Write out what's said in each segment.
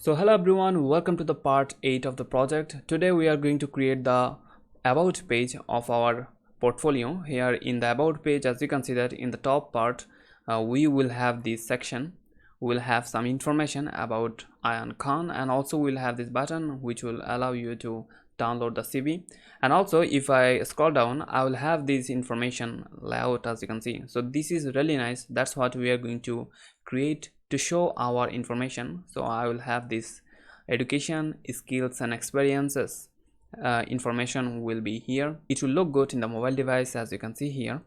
So hello everyone, welcome to the part 8 of the project. Today we are going to create the about page of our portfolio. Here in the about page, as you can see that in the top part we will have this section. We will have some information about Arfan Khan, and also we'll have this button which will allow you to download the CV. And also if I scroll down, I will have this information layout, as you can see. So this is really nice. That's what we are going to create to show our information. So I will have this education, skills and experiences information will be here. It will look good in the mobile device, as you can see here.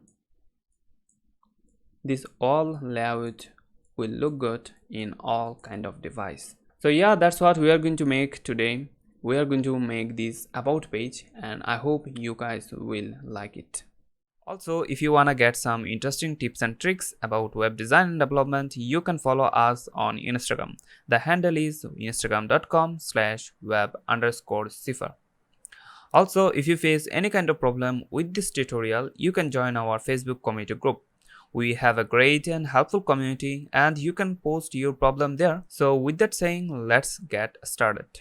This all layout will look good in all kind of device. So yeah, that's what we are going to make today. We are going to make this about page, and I hope you guys will like it. Also, if you wanna get some interesting tips and tricks about web design and development, you can follow us on Instagram. The handle is instagram.com/web_CIFAR. Also, if you face any kind of problem with this tutorial, you can join our Facebook community group. We have a great and helpful community, and you can post your problem there. So with that saying, let's get started.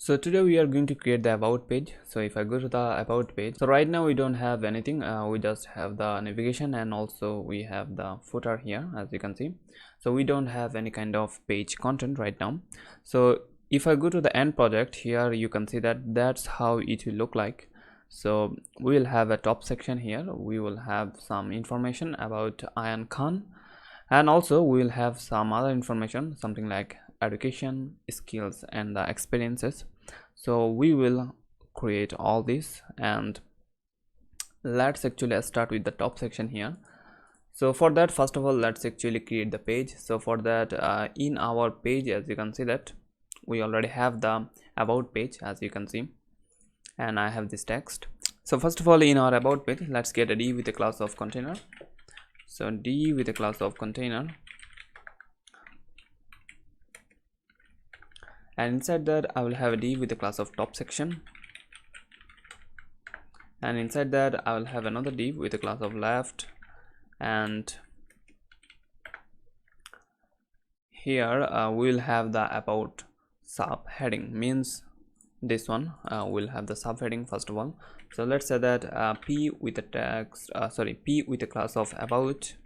So today we are going to create the about page. So if I go to the about page, so right now we don't have anything, we just have the navigation, and also we have the footer here, as you can see. So we don't have any kind of page content right now. So if I go to the end project here, you can see that that's how it will look like. So we will have a top section here. We will have some information about Arfan Khan, and also we will have some other information, something like education, skills and the experiences. So we will create all this, and let's actually start with the top section here. So for that, first of all, let's actually create the page. So for that, in our page, as you can see that we already have the about page, as you can see, and I have this text. So first of all, in our about page, let's get a D with a class of container. So D with a class of container, and inside that I will have a D with a class of top section, and inside that I will have another D with a class of left, and here we will have the about subheading, means this one will have the subheading first of all. So let's say that P with a text, P with a class of about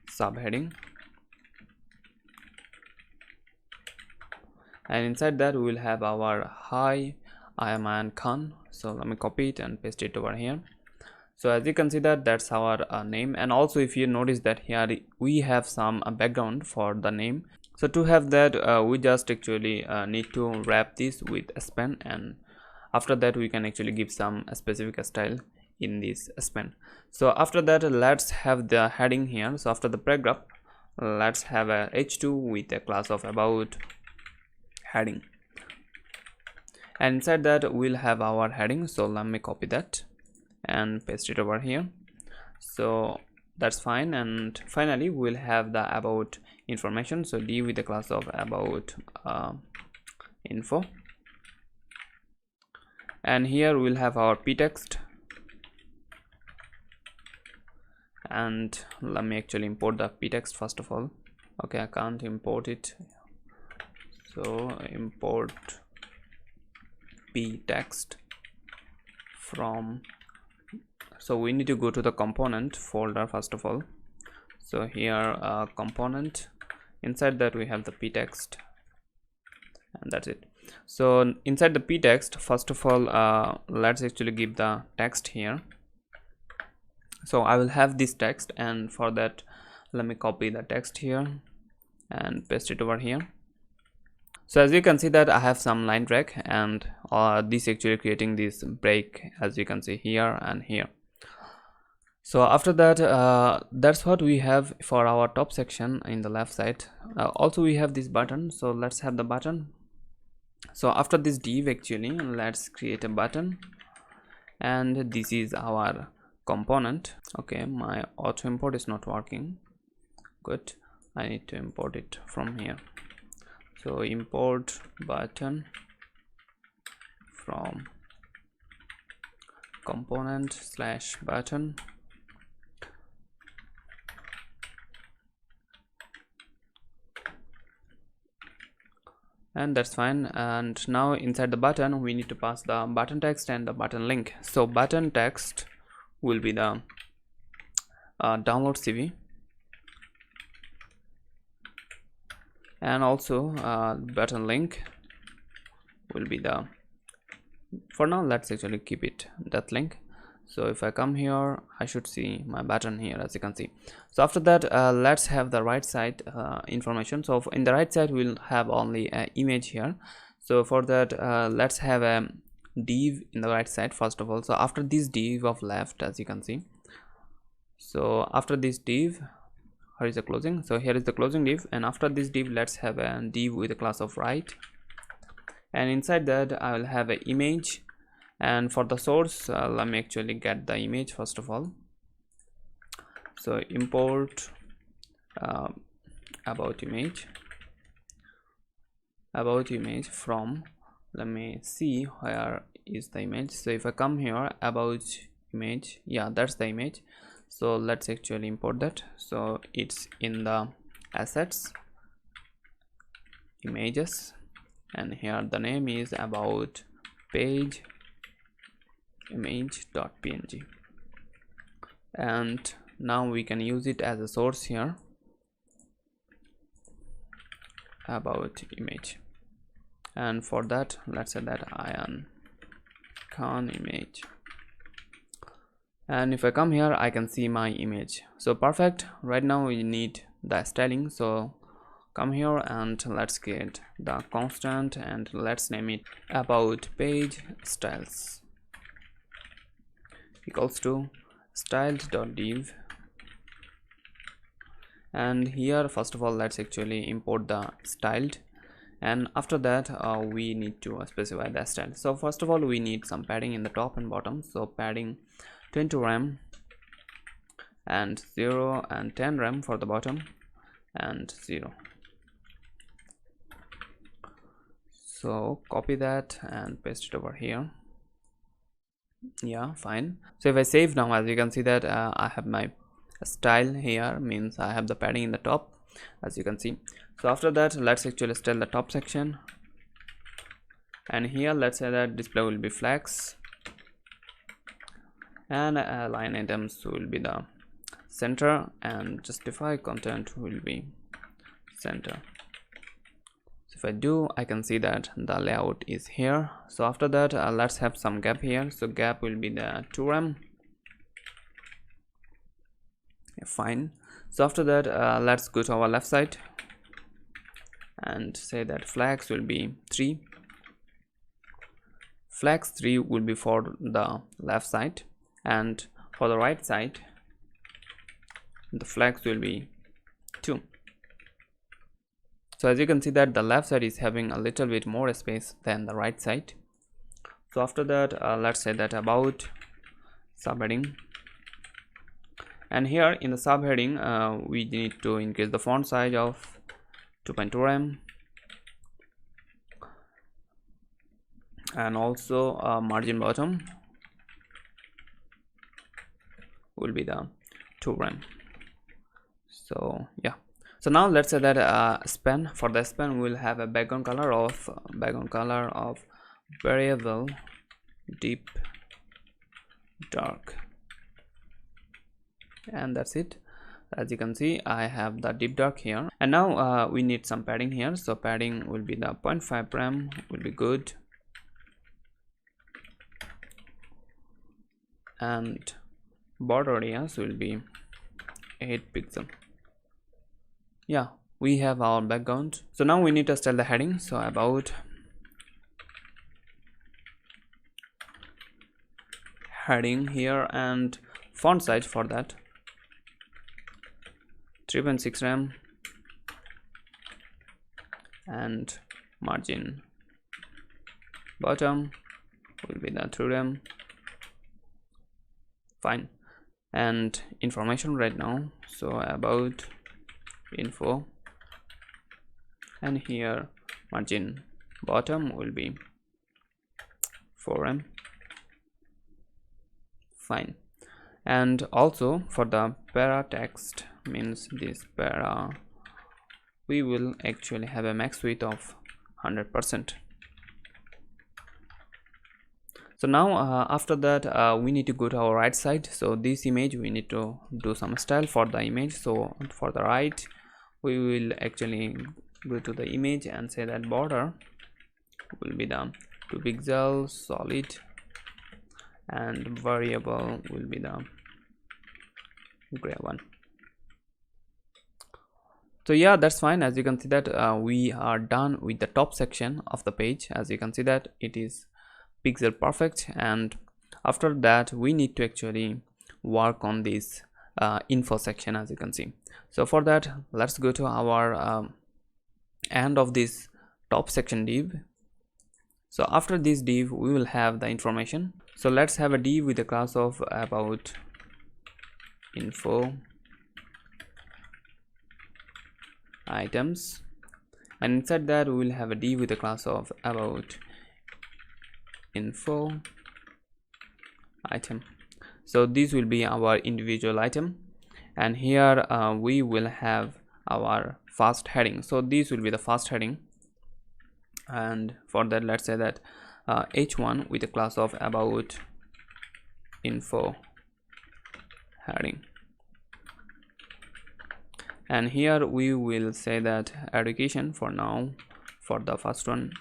subheading, and inside that we will have our hi Arfan Khan. So let me copy it and paste it over here. So as you can see that that's our name, and also if you notice that here we have some background for the name. So to have that we just actually need to wrap this with a span, and after that we can actually give some specific style in this span. So after that, let's have the heading here. So after the paragraph, let's have a h2 with a class of about heading, and inside that we'll have our heading. So let me copy that and paste it over here. So that's fine, and finally we'll have the about information. So D with the class of about info, and here we'll have our p text, and let me actually import the p text first of all. Okay, I can't import it, so import p text from, so we need to go to the component folder first of all. So here component, inside that we have the p text, and that's it. So inside the p text, first of all let's actually give the text here. So I will have this text, and for that let me copy the text here and paste it over here. So as you can see that I have some line break, and this actually creating this break, as you can see here and here. So after that, that's what we have for our top section in the left side. Also we have this button, so let's have the button. So after this div, actually let's create a button, and this is our component. Okay, my auto import is not working. Good, I need to import it from here. So import button from component slash button, and that's fine. And now inside the button we need to pass the button text and the button link. So button text will be the download CV, and also button link will be the, for now let's actually keep it that link. So if I come here, I should see my button here, as you can see. So after that, let's have the right side information. So in the right side we'll have only an image here. So for that, let's have a div in the right side first of all. So after this div of left, as you can see, so after this div, here is the closing, so here is the closing div, and after this div let's have a div with a class of right, and inside that I will have an image. And for the source, let me actually get the image first of all. So import about image from, let me see where is the image. So if I come here, about image, yeah, that's the image. So let's actually import that. So it's in the assets, images, and here the name is about page image.png, and now we can use it as a source here, about image. And for that, let's say that Arfan image, and if I come here I can see my image. So perfect. Right now we need the styling, so come here and let's get the constant and let's name it about page styles equals to styled.div. and here first of all let's actually import the styled, and after that we need to specify the style. So first of all we need some padding in the top and bottom. So padding 20 rem and 0 and 10 rem for the bottom and 0. So copy that and paste it over here. Yeah, fine. So if I save now, as you can see that I have my style here, means I have the padding in the top, as you can see. So after that let's actually style the top section, and here let's say that display will be flags, and line items will be the center, and justify content will be center. So if I do, I can see that the layout is here. So after that let's have some gap here. So gap will be the 2 rem. Yeah, fine. So after that let's go to our left side and say that flags will be 3. Flags 3 will be for the left side, and for the right side the flags will be 2. So as you can see that the left side is having a little bit more space than the right side. So after that let's say that about subheading, and here in the subheading we need to increase the font size of 2.2 rem, and also margin bottom will be the 2 rem. So yeah, so now let's say that span, for the span we will have a background color of variable deep dark, and that's it. As you can see I have the deep dark here, and now we need some padding here. So padding will be the 0.5 rem will be good, and border radius will be 8 pixel. Yeah, we have our background. So now we need to style the heading. So about heading here, and font size for that 3.6 rem, and margin bottom will be the 3 rem. Fine. And information right now, so about info, and here margin bottom will be 4 rem, fine. And also for the para text, means this para, we will actually have a max width of 100%. So now after that we need to go to our right side. So this image, we need to do some style for the image. So for the right, we will actually go to the image and say that border will be the 2 pixels solid, and variable will be the gray one. So yeah, that's fine. As you can see that we are done with the top section of the page. As you can see that it is pixel perfect, and after that we need to actually work on this info section, as you can see. So for that, let's go to our end of this top section div. So after this div, we will have the information. So let's have a div with the class of about info items, and inside that we will have a div with the class of about info item. So this will be our individual item, and here we will have our first heading. So this will be the first heading, and for that, let's say that h1 with the class of about info heading, and here we will say that education for now for the first one.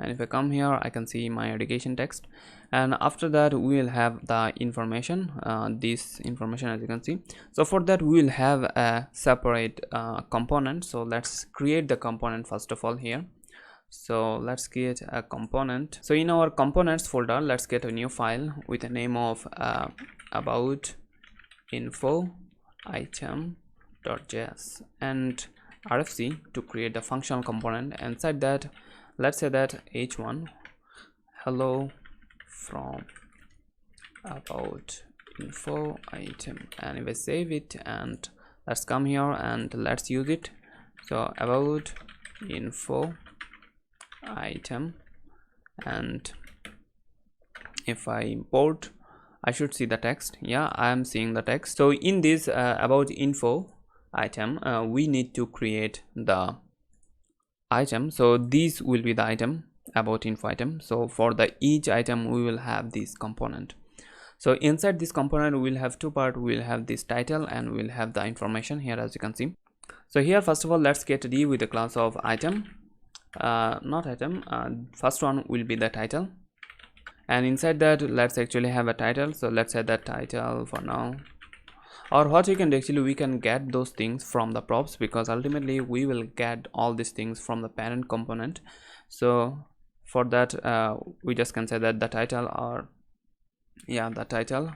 And if I come here, I can see my education text, and after that we will have the information, this information, as you can see. So for that, we will have a separate component. So let's create the component first of all here. So let's create a component. So in our components folder, let's get a new file with a name of about info item.js and rfc to create the functional component. And inside that, let's say that h1 hello from about info item, and if I save it, and let's come here and let's use it. So about info item, and if I import, I should see the text. Yeah, I am seeing the text. So in this about info item, we need to create the item. So this will be the item, about info item. So for the each item, we will have this component. So inside this component, we will have two parts. We will have this title, and we will have the information here, as you can see. So here, first of all, let's get a div with the class of item, not item. First one will be the title, and inside that, let's actually have a title. So let's say that title for now. Or what we can do, actually, we can get those things from the props, because ultimately we will get all these things from the parent component. So for that, we just can say that the title, or yeah, the title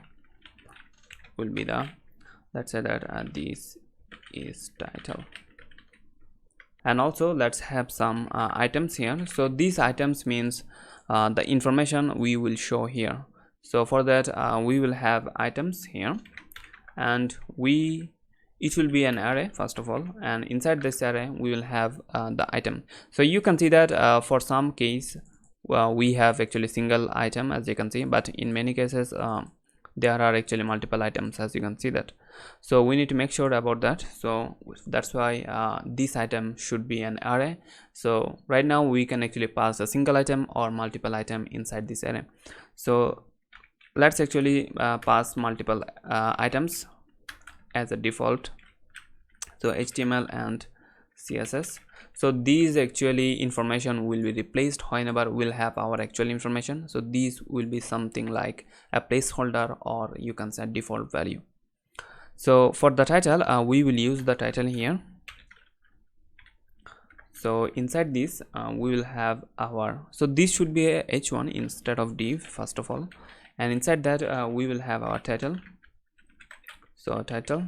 will be the, let's say that this is title. And also let's have some items here. So these items means the information we will show here. So for that, we will have items here, and it will be an array first of all, and inside this array we will have the item. So you can see that for some case we have actually single item, as you can see, but in many cases there are actually multiple items, as you can see that. So we need to make sure about that. So that's why this item should be an array. So right now we can actually pass a single item or multiple item inside this array. So let's actually pass multiple items as a default. So HTML and CSS. So these actually information will be replaced whenever we'll have our actual information. So these will be something like a placeholder, or you can set default value. So for the title, we will use the title here. So inside this we will have our, so this should be a h1 instead of div first of all, and inside that we will have our title. So title,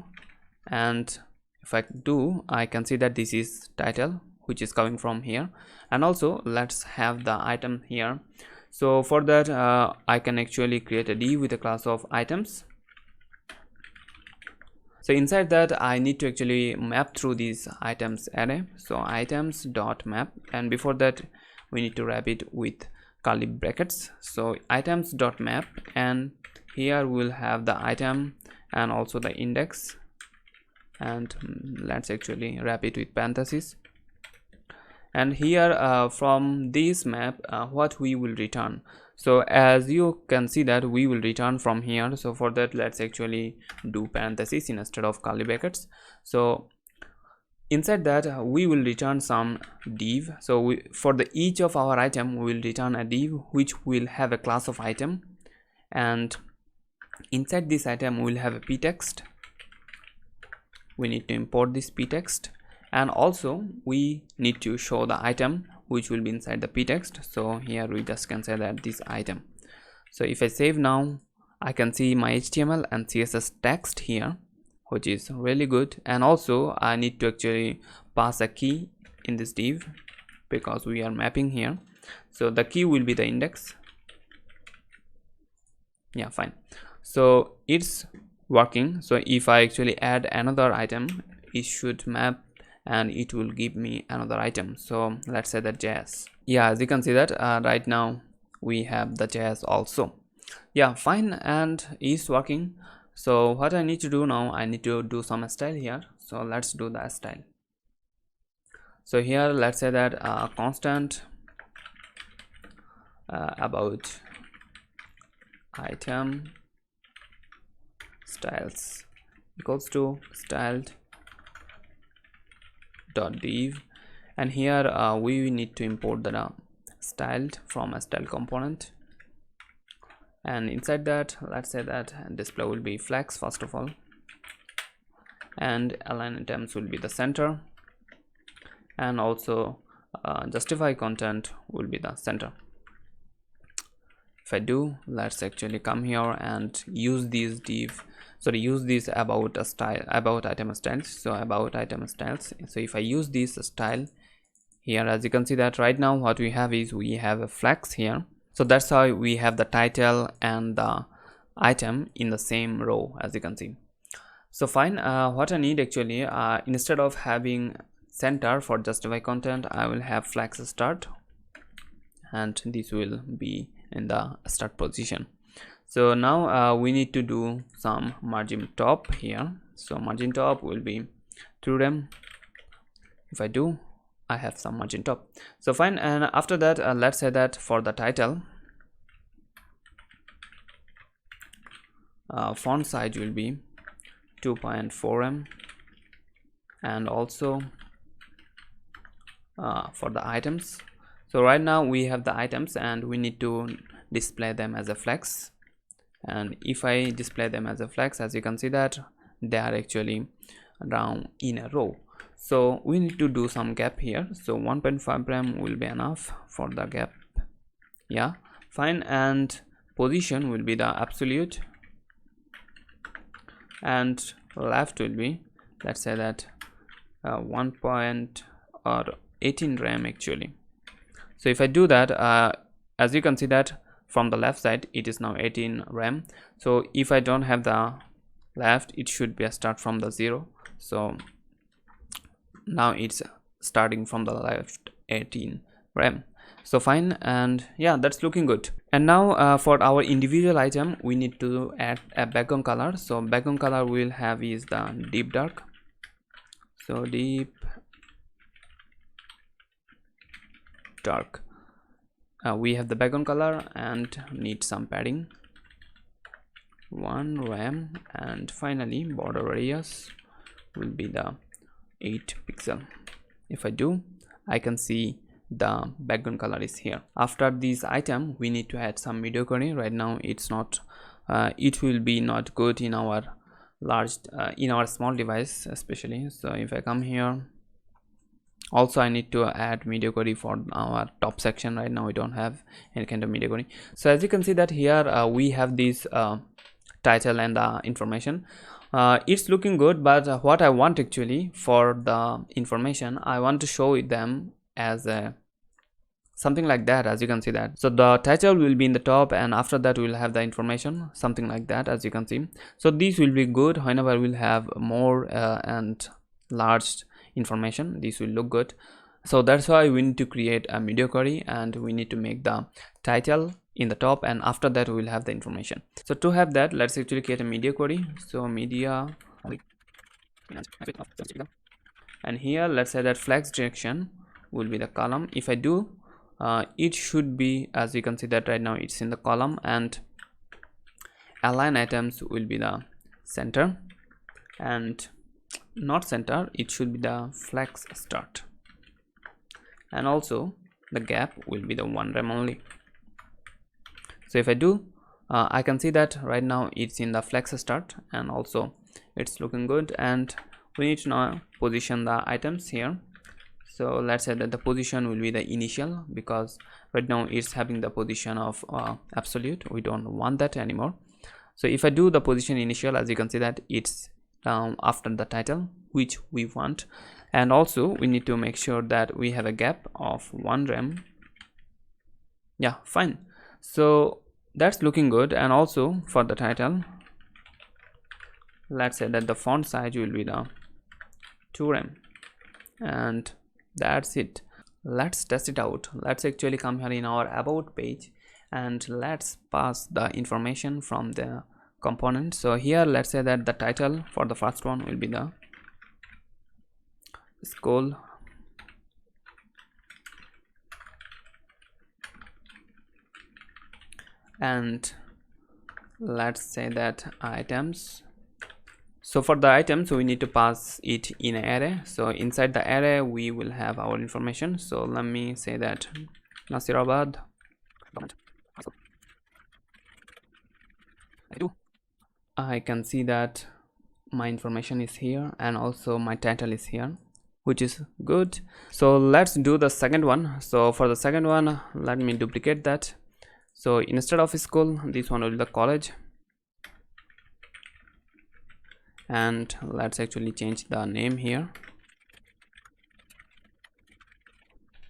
and if I do, I can see that this is title, which is coming from here. And also let's have the item here. So for that I can actually create a div with a class of items. So inside that I need to actually map through these items array. So items dot map, and before that we need to wrap it with curly brackets. So items dot map, and here we'll have the item and also the index, and let's actually wrap it with parentheses. And here from this map what we will return. So as you can see that we will return from here. So for that, let's actually do parentheses instead of curly brackets. So inside that we will return some div. So for the each of our item we will return a div which will have a class of item, and inside this item we will have a p text. We need to import this p text, and also we need to show the item which will be inside the p text. So here we just can say that this item. So if I save now, I can see my HTML and CSS text here, which is really good. And also I need to actually pass a key in this div because we are mapping here. So the key will be the index. Yeah, fine. So it's working. So if I actually add another item, it should map and it will give me another item. So let's say that JS. Yeah, as you can see that right now we have the JS also. Yeah, fine, and it's working. So what I need to do now, I need to do some style here. So let's do the style. So here let's say that constant about item styles equals to styled dot div, and here we need to import the styled from a style component, and inside that let's say that display will be flex first of all, and align items will be the center, and also justify content will be the center. If I do, let's actually come here and use these use this about a style, about item styles. So about item styles. So if I use this style here, as you can see that right now what we have is we have a flex here. So that's how we have the title and the item in the same row, as you can see. So fine, what I need actually instead of having center for justify content, I will have flex start, and this will be in the start position. So now we need to do some margin top here. So margin top will be true rem. If I do, I have some margin top. So fine, and after that let's say that for the title font size will be 2.4 em, and also for the items. So right now we have the items and we need to display them as a flex, and if I display them as a flex, as you can see that they are actually down in a row. So we need to do some gap here. So 1.5 rem will be enough for the gap. Yeah, fine, and position will be the absolute, and left will be, let's say that 1.18 rem actually. So if I do that, as you can see that from the left side it is now 18 rem. So if I don't have the left, it should be a start from the 0. So now it's starting from the left 18 rem. So fine, and yeah, that's looking good. And now for our individual item we need to add a background color. So background color we'll have is the deep dark. So deep dark. We have the background color and need some padding, 1 rem, and finally border radius will be the 8 pixel. If I do, I can see the background color is here. After this item we need to add some mediocrity. Right now it's not it will be not good in our large in our small device especially. So if I come here, also I need to add mediocrity for our top section. Right now we don't have any kind of mediocrity. So as you can see that here we have this title and the information. It's looking good, but what I want actually for the information, I want to show them as a something like that, as you can see that. So the title will be in the top, and after that we'll have the information, something like that, as you can see. So this will be good whenever we'll have more and large information. This will look good. So that's why we need to create a media query, and we need to make the title in the top, and after that we will have the information. So to have that, let's actually create a media query. So media, and here let's say that flex direction will be the column. If I do, it should be, as you can see that right now it's in the column, and align items will be the center, and not center, it should be the flex start, and also the gap will be the 1 rem only. So if I do, I can see that right now it's in the flex start, and also it's looking good, and we need to now position the items here. So let's say that the position will be the initial, because right now it's having the position of absolute. We don't want that anymore. So if I do the position initial, as you can see that it's after the title, which we want, and also we need to make sure that we have a gap of 1 rem. Yeah, fine. So that's looking good. And also for the title, let's say that the font size will be the 2 rem, and that's it. Let's test it out. Let's actually come here in our about page, and let's pass the information from the component. So here let's say that the title for the first one will be the school, and let's say that items. So for the items we need to pass it in an array. So inside the array we will have our information. So let me say that Nasirabad. I can see that my information is here, and also my title is here, which is good. So let's do the second one. So for the second one, let me duplicate that. So instead of school, this one will be the college, and let's actually change the name here.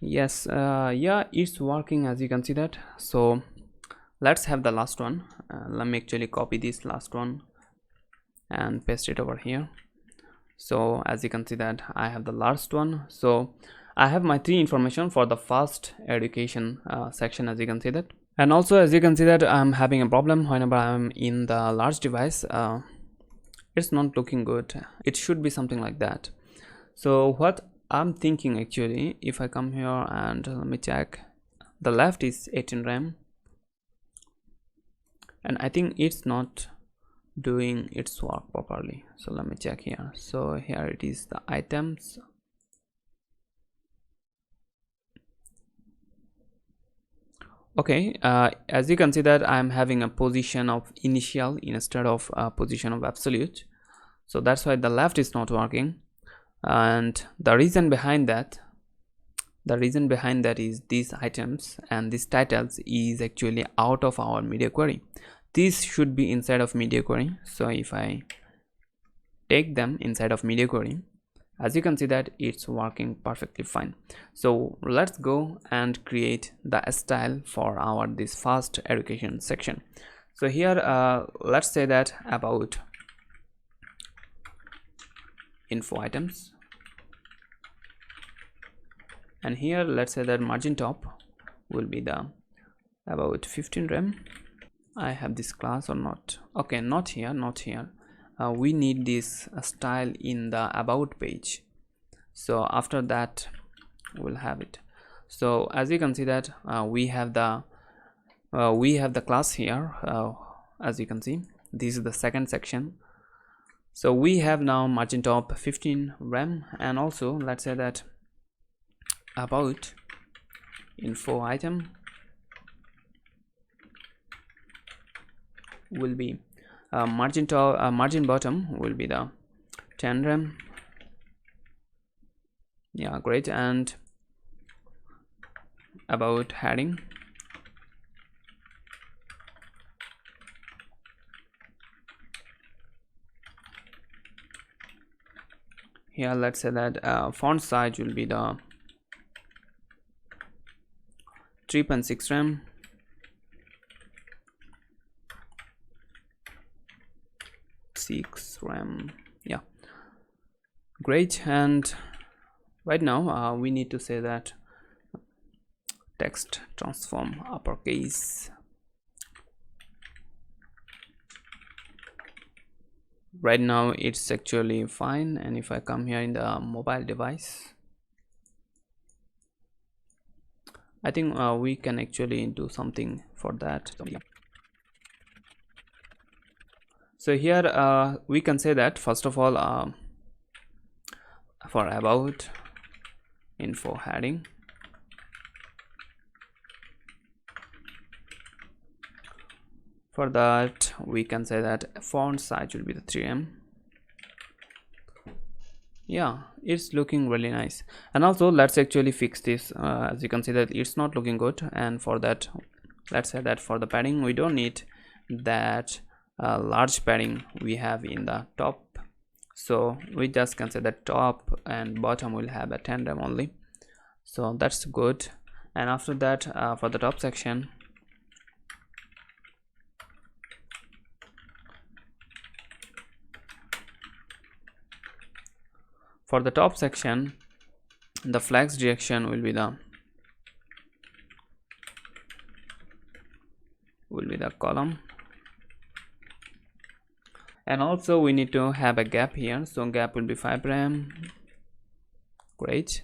Yes, yeah, it's working, as you can see that. So let's have the last one. Let me actually copy this last one and paste it over here. So as you can see that I have the last one. So I have my 3 information for the first education section, as you can see that. And also as you can see that I'm having a problem whenever I'm in the large device. It's not looking good. It should be something like that. So what I'm thinking, actually, if I come here and let me check, the left is 18 rem, and I think it's not doing its work properly. So let me check here. So here it is, the items. Okay, as you can see that I'm having a position of initial instead of a position of absolute. So that's why the left is not working, and the reason behind that is these items and these titles is actually out of our media query. This should be inside of media query. So if I take them inside of media query, as you can see that it's working perfectly fine. So let's go and create the style for our this first education section. So here let's say that about info items, and here let's say that margin top will be the about 15 rem. I have this class or not? Okay, not here, not here. We need this style in the about page. So after that we'll have it. So as you can see that we have the class here. As you can see, this is the second section. So we have now margin top 15 rem, and also let's say that about info item will be margin top, margin bottom will be the 10 rem. Yeah, great. And about heading, here let's say that font size will be the 3.6 rem. Yeah, great. And Right now we need to say that text transform uppercase. Right now it's actually fine, and if I come here in the mobile device, I think we can actually do something for that. So here we can say that first of all for about info heading, for that we can say that font size will be the 3M. Yeah, it's looking really nice. And also let's actually fix this. As you can see that it's not looking good, and for that let's say that for the padding we don't need that large padding we have in the top, so we just can say that top and bottom will have a 10 rem only, so that's good. And after that for the top section, the flex direction will be the column, and also we need to have a gap here, so gap will be 5 rem. Great.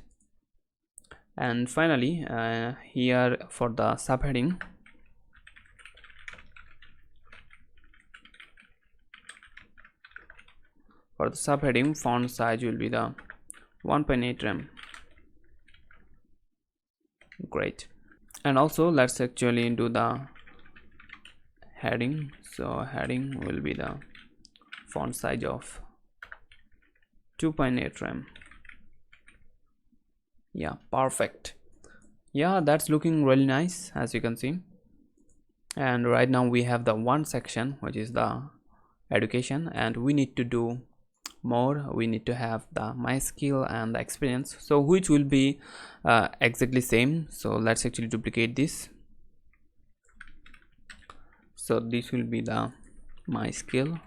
And finally here for the subheading, font size will be the 1.8 rem. Great. And also let's actually do the heading, so heading will be the font size of 2.8 rem. Yeah, perfect. Yeah, that's looking really nice, as you can see. And right now we have the one section which is the education, and we need to do more. We need to have the my skill and the experience, so which will be exactly same. So let's actually duplicate this, so this will be the my skill.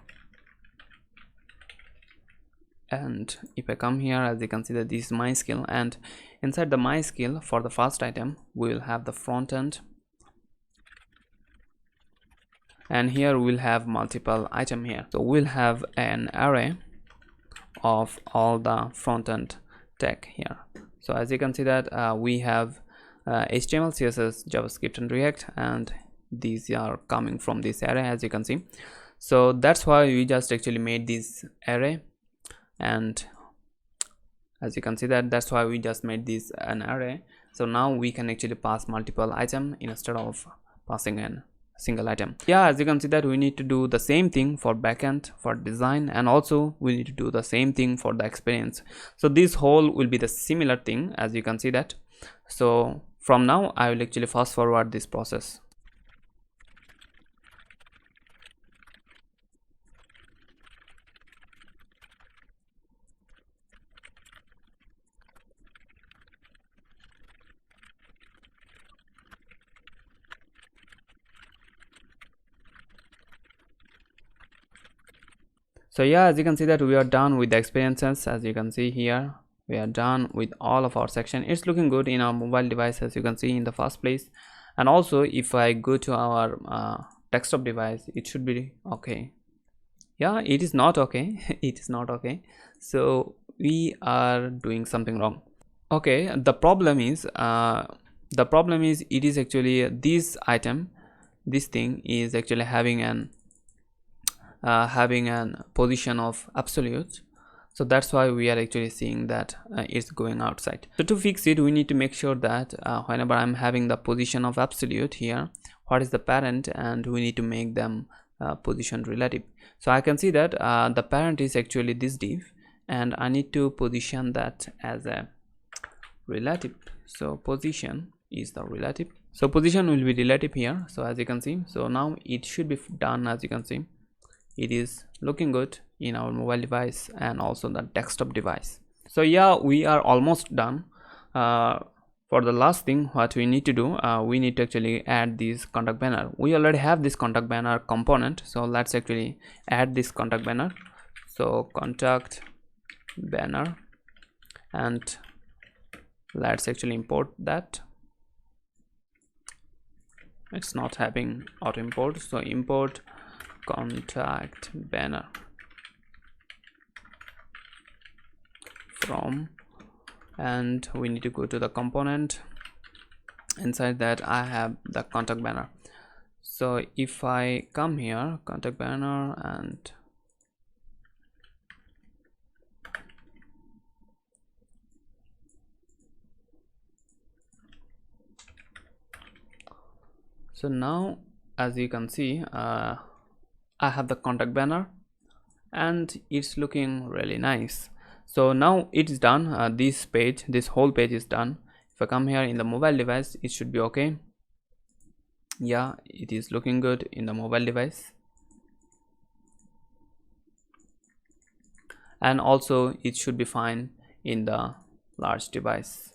And if I come here, as you can see that this is my skill, and inside the my skill for the first item we will have the front end, and here we'll have multiple item here, so we'll have an array of all the front end tag here. So as you can see that we have HTML, CSS, JavaScript and React, and these are coming from this array, as you can see. So that's why we just actually made this array, and as you can see that that's why we just made this an array. So now we can actually pass multiple item instead of passing an single item. Yeah, as you can see that we need to do the same thing for backend, for design, and also we need to do the same thing for the experience. So this whole will be the similar thing, as you can see that. So from now I will actually fast forward this process. So yeah, as you can see that we are done with the experiences. As you can see here, we are done with all of our section. It's looking good in our mobile device, as you can see in the first place. And also if I go to our desktop device, it should be okay. Yeah, it is not okay. It is not okay, so we are doing something wrong. Okay, the problem is it is actually this item, this thing is actually having an position of absolute, so that's why we are actually seeing that it's going outside. So to fix it, we need to make sure that whenever I'm having the position of absolute here, what is the parent, and we need to make them position relative. So I can see that the parent is actually this div, and I need to position that as a relative. So position is the relative, so position will be relative here. So as you can see, so now it should be done. As you can see, it is looking good in our mobile device and also the desktop device. So yeah, we are almost done. For the last thing, what we need to do, we need to actually add this contact banner. We already have this contact banner component, so let's actually add this contact banner. So contact banner, and let's actually import that. It's not having auto import, so import contact banner from, and we need to go to the component. Inside that I have the contact banner. So if I come here, contact banner, and so now as you can see, I have the contact banner and it's looking really nice. So now it's done. This whole page is done. If I come here in the mobile device, it should be okay. Yeah, it is looking good in the mobile device, and also it should be fine in the large device.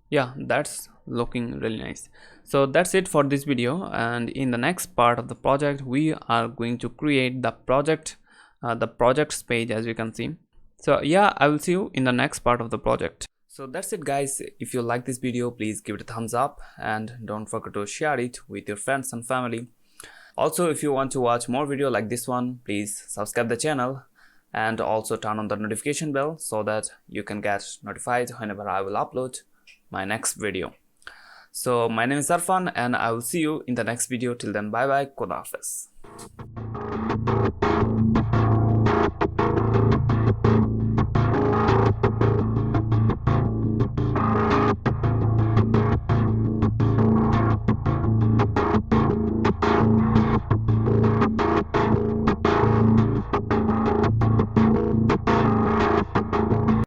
Yeah, that's looking really nice. So that's it for this video, and in the next part of the project we are going to create the projects page, as you can see. So yeah, I will see you in the next part of the project. So that's it guys. If you like this video, please give it a thumbs up and don't forget to share it with your friends and family. Also, if you want to watch more video like this one, please subscribe the channel and also turn on the notification bell so that you can get notified whenever I will upload my next video. So my name is Arfan and I will see you in the next video. Till then, bye bye, Khuda Hafiz.